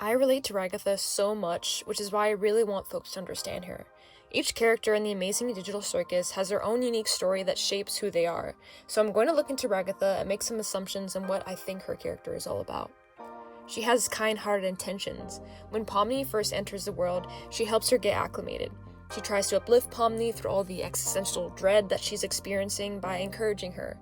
I relate to Ragatha so much, which is why I really want folks to understand her. Each character in the Amazing Digital Circus has their own unique story that shapes who they are, so I'm going to look into Ragatha and make some assumptions on what I think her character is all about. She has kind-hearted intentions. When Pomni first enters the world, she helps her get acclimated. She tries to uplift Pomni through all the existential dread that she's experiencing by encouraging her.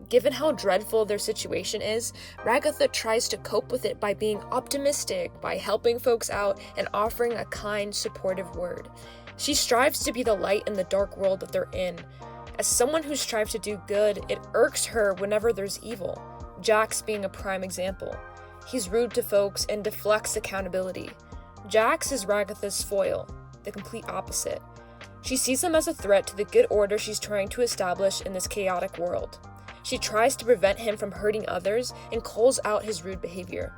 Given how dreadful their situation is, Ragatha tries to cope with it by being optimistic, by helping folks out, and offering a kind, supportive word. She strives to be the light in the dark world that they're in. As someone who strives to do good, it irks her whenever there's evil, Jax being a prime example. He's rude to folks and deflects accountability. Jax is Ragatha's foil, the complete opposite. She sees him as a threat to the good order she's trying to establish in this chaotic world. She tries to prevent him from hurting others and calls out his rude behavior.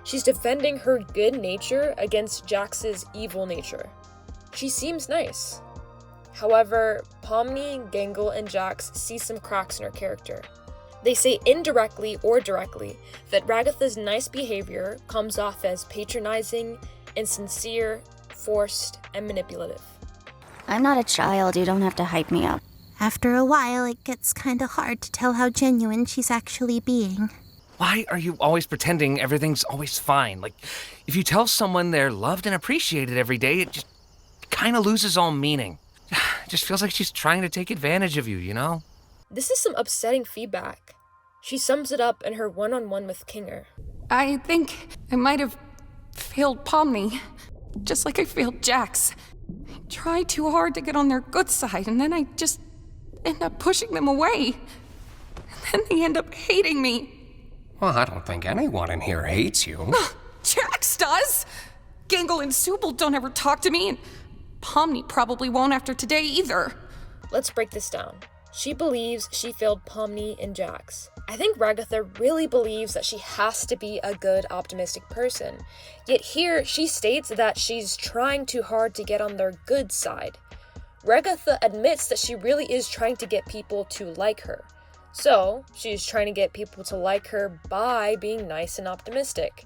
She's defending her good nature against Jax's evil nature. She seems nice. However, Pomni, Gangle, and Jax see some cracks in her character. They say indirectly or directly that Ragatha's nice behavior comes off as patronizing, insincere, forced, and manipulative. I'm not a child, you don't have to hype me up. After a while, it gets kinda hard to tell how genuine she's actually being. Why are you always pretending everything's always fine? Like, if you tell someone they're loved and appreciated every day, it just kind of loses all meaning. It just feels like she's trying to take advantage of you, you know? This is some upsetting feedback. She sums it up in her one-on-one with Kinger. I think I might have failed Pomni, just like I failed Jax. I tried too hard to get on their good side, and then I just end up pushing them away. And then they end up hating me. Well, I don't think anyone in here hates you. Jax does! Gangle and Subal don't ever talk to me, and Pomni probably won't after today either. Let's break this down. She believes she failed Pomni and Jax. I think Ragatha really believes that she has to be a good, optimistic person. Yet here, she states that she's trying too hard to get on their good side. Ragatha admits that she really is trying to get people to like her. So, she's trying to get people to like her by being nice and optimistic.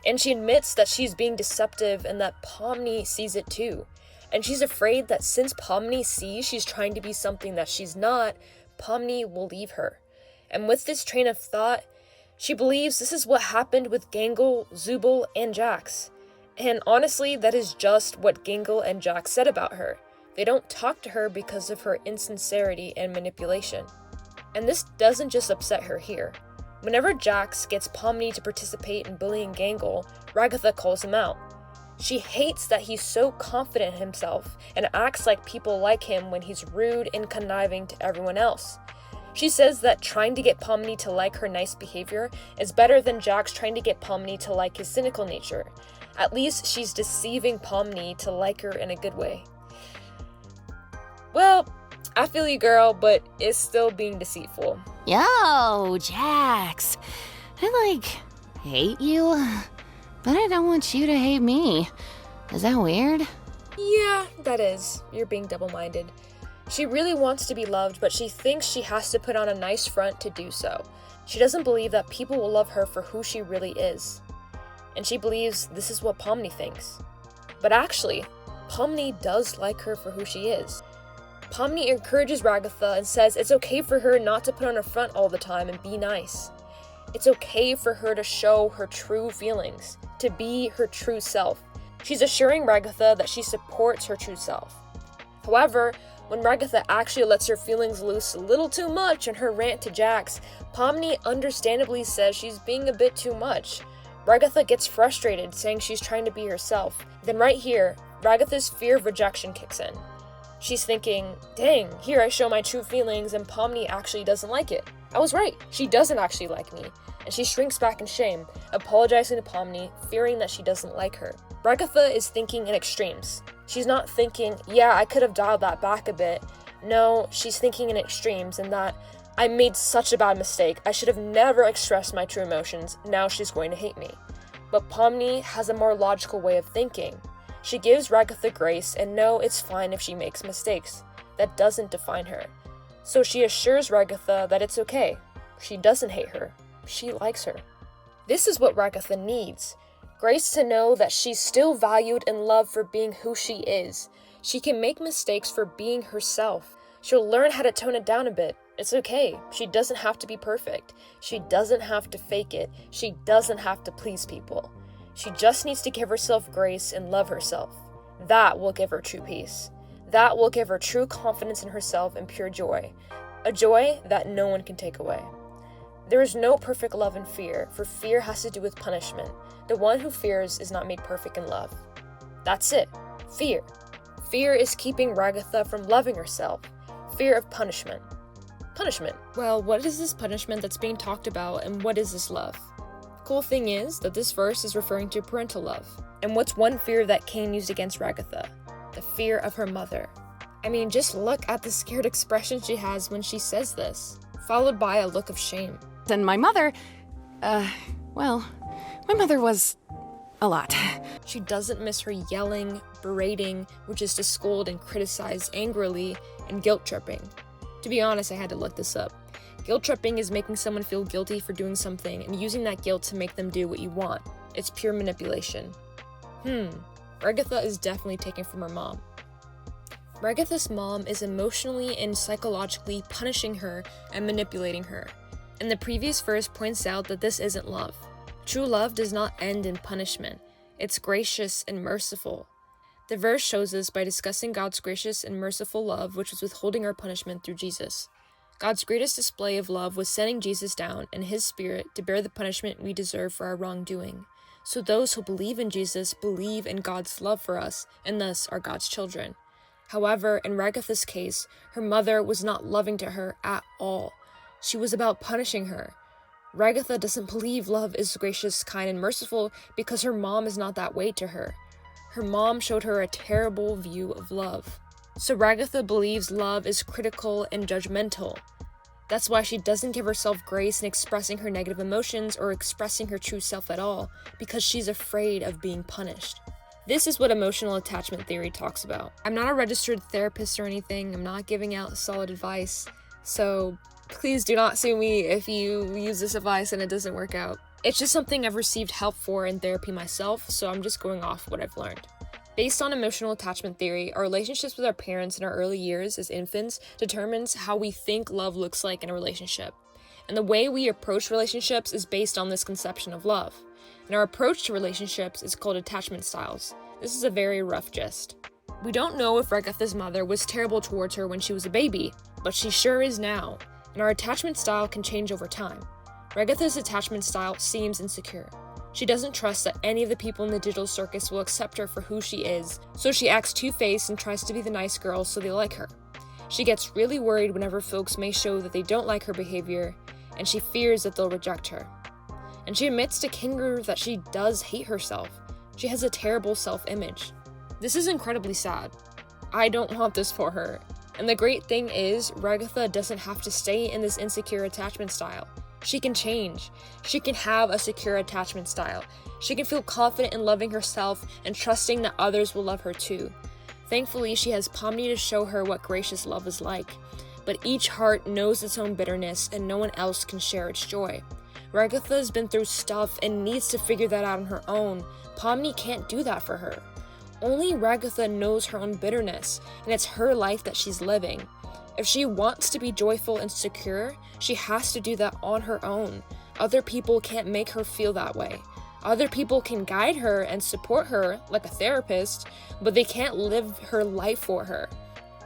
And she admits that she's being deceptive and that Pomni sees it too. And she's afraid that since Pomni sees she's trying to be something that she's not, Pomni will leave her. And with this train of thought, she believes this is what happened with Gangle, Zubal, and Jax. And honestly, that is just what Gangle and Jax said about her. They don't talk to her because of her insincerity and manipulation. And this doesn't just upset her here. Whenever Jax gets Pomni to participate in bullying Gangle, Ragatha calls him out. She hates that he's so confident in himself and acts like people like him when he's rude and conniving to everyone else. She says that trying to get Pomni to like her nice behavior is better than Jax trying to get Pomni to like his cynical nature. At least she's deceiving Pomni to like her in a good way. Well, I feel you, girl, but it's still being deceitful. Yo, Jax. I, hate you, but I don't want you to hate me. Is that weird? Yeah, that is. You're being double-minded. She really wants to be loved, but she thinks she has to put on a nice front to do so. She doesn't believe that people will love her for who she really is. And she believes this is what Pomni thinks. But actually, Pomni does like her for who she is. Pomni encourages Ragatha and says it's okay for her not to put on a front all the time and be nice. It's okay for her to show her true feelings, to be her true self. She's assuring Ragatha that she supports her true self. However, when Ragatha actually lets her feelings loose a little too much in her rant to Jax, Pomni understandably says she's being a bit too much. Ragatha gets frustrated, saying she's trying to be herself. Then right here, Ragatha's fear of rejection kicks in. She's thinking, dang, here I show my true feelings and Pomni actually doesn't like it. I was right, she doesn't actually like me. And she shrinks back in shame, apologizing to Pomni, fearing that she doesn't like her. Ragatha is thinking in extremes. She's not thinking, yeah, I could have dialed that back a bit. No, she's thinking in extremes in that, I made such a bad mistake, I should have never expressed my true emotions, now she's going to hate me. But Pomni has a more logical way of thinking. She gives Ragatha grace and no, it's fine if she makes mistakes. That doesn't define her. So she assures Ragatha that it's okay. She doesn't hate her. She likes her. This is what Ragatha needs. Grace to know that she's still valued and loved for being who she is. She can make mistakes for being herself. She'll learn how to tone it down a bit. It's okay. She doesn't have to be perfect. She doesn't have to fake it. She doesn't have to please people. She just needs to give herself grace and love herself. That will give her true peace. That will give her true confidence in herself and pure joy. A joy that no one can take away. There is no perfect love in fear, for fear has to do with punishment. The one who fears is not made perfect in love. That's it. Fear. Fear is keeping Ragatha from loving herself. Fear of punishment. Punishment. Well, what is this punishment that's being talked about, and what is this love? Cool thing is that this verse is referring to parental love. And what's one fear that Cain used against Ragatha? The fear of her mother. I mean, just look at the scared expression she has when she says this, followed by a look of shame. And my mother, my mother was a lot. She doesn't miss her yelling, berating, which is to scold and criticize angrily, and guilt-tripping. To be honest, I had to look this up. Guilt-tripping is making someone feel guilty for doing something and using that guilt to make them do what you want. It's pure manipulation. Ragatha is definitely taken from her mom. Ragatha's mom is emotionally and psychologically punishing her and manipulating her. And the previous verse points out that this isn't love. True love does not end in punishment. It's gracious and merciful. The verse shows us by discussing God's gracious and merciful love, which was withholding our punishment through Jesus. God's greatest display of love was sending Jesus down in his spirit to bear the punishment we deserve for our wrongdoing. So those who believe in Jesus believe in God's love for us, and thus are God's children. However, in Ragatha's case, her mother was not loving to her at all. She was about punishing her. Ragatha doesn't believe love is gracious, kind, and merciful because her mom is not that way to her. Her mom showed her a terrible view of love. So Ragatha believes love is critical and judgmental. That's why she doesn't give herself grace in expressing her negative emotions or expressing her true self at all, because she's afraid of being punished. This is what emotional attachment theory talks about. I'm not a registered therapist or anything. I'm not giving out solid advice. So please do not sue me if you use this advice and it doesn't work out. It's just something I've received help for in therapy myself, so I'm just going off what I've learned. Based on emotional attachment theory, our relationships with our parents in our early years as infants determines how we think love looks like in a relationship. And the way we approach relationships is based on this conception of love. And our approach to relationships is called attachment styles. This is a very rough gist. We don't know if Ragatha's mother was terrible towards her when she was a baby, but she sure is now. And our attachment style can change over time. Ragatha's attachment style seems insecure. She doesn't trust that any of the people in the digital circus will accept her for who she is, so she acts two-faced and tries to be the nice girl so they like her. She gets really worried whenever folks may show that they don't like her behavior, and she fears that they'll reject her. And she admits to Kingeru that she does hate herself. She has a terrible self-image. This is incredibly sad. I don't want this for her. And the great thing is, Ragatha doesn't have to stay in this insecure attachment style. She can change. She can have a secure attachment style. She can feel confident in loving herself and trusting that others will love her too. Thankfully, she has Pomni to show her what gracious love is like. But each heart knows its own bitterness and no one else can share its joy. Ragatha has been through stuff and needs to figure that out on her own. Pomni can't do that for her. Only Ragatha knows her own bitterness, and it's her life that she's living. If she wants to be joyful and secure, she has to do that on her own. Other people can't make her feel that way. Other people can guide her and support her, like a therapist, but they can't live her life for her.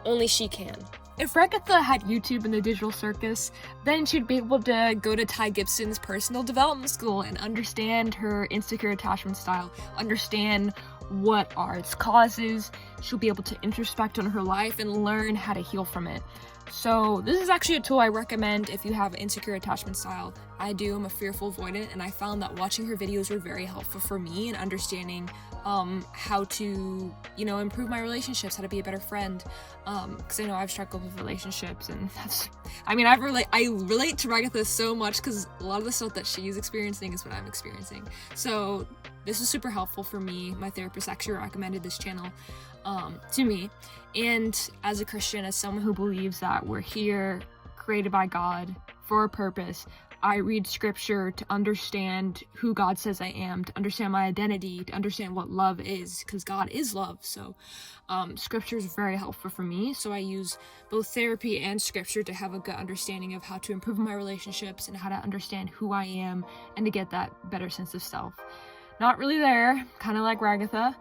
Only she can. If Ragatha had YouTube in the digital circus, then she'd be able to go to Ty Gibson's personal development school and understand her insecure attachment style, understand what are its causes. She'll be able to introspect on her life and learn how to heal from it. So this is actually a tool I recommend if you have insecure attachment style. I do, I'm a fearful avoidant, and I found that watching her videos were very helpful for me in understanding how to, improve my relationships, how to be a better friend, because I know I've struggled with relationships, and I relate to Ragatha so much because a lot of the stuff that she's experiencing is what I'm experiencing. So this was super helpful for me. My therapist actually recommended this channel to me, and as a Christian, as someone who believes that we're here created by God for a purpose, I read scripture to understand who God says I am, to understand my identity, to understand what love is, because God is love. So scripture is very helpful for me. So I use both therapy and scripture to have a good understanding of how to improve my relationships and how to understand who I am and to get that better sense of self. Not really there, kind of like Ragatha,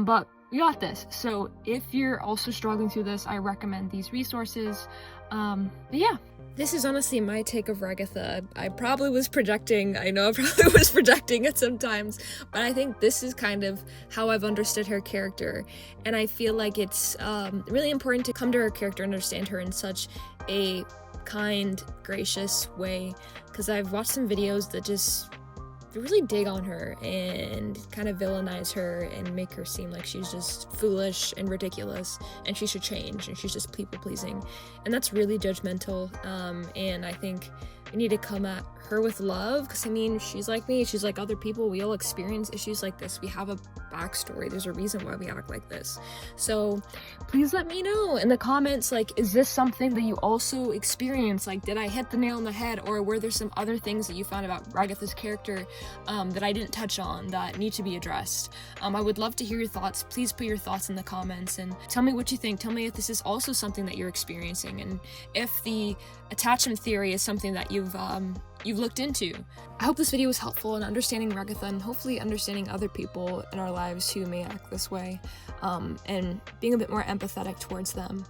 but we got this. So if you're also struggling through this, I recommend these resources. But yeah, this is honestly my take of Ragatha. I probably was projecting. I know I probably was projecting it sometimes, but I think this is kind of how I've understood her character. And I feel like it's really important to come to her character and understand her in such a kind, gracious way, because I've watched some videos that just really dig on her and kind of villainize her and make her seem like she's just foolish and ridiculous and she should change and she's just people pleasing, and that's really judgmental. And I think we need to come at her with love, because I mean, she's like me, she's like other people, we all experience issues like this, we have a backstory, there's a reason why we act like this. So please let me know in the comments, like, is this something that you also experience? Like, did I hit the nail on the head, or were there some other things that you found about Ragatha's character that I didn't touch on that need to be addressed? I would love to hear your thoughts. Please put your thoughts in the comments and tell me what you think. Tell me if this is also something that you're experiencing, and if the attachment theory is something that you've looked into. I hope this video was helpful in understanding Ragatha and hopefully understanding other people in our lives who may act this way, and being a bit more empathetic towards them.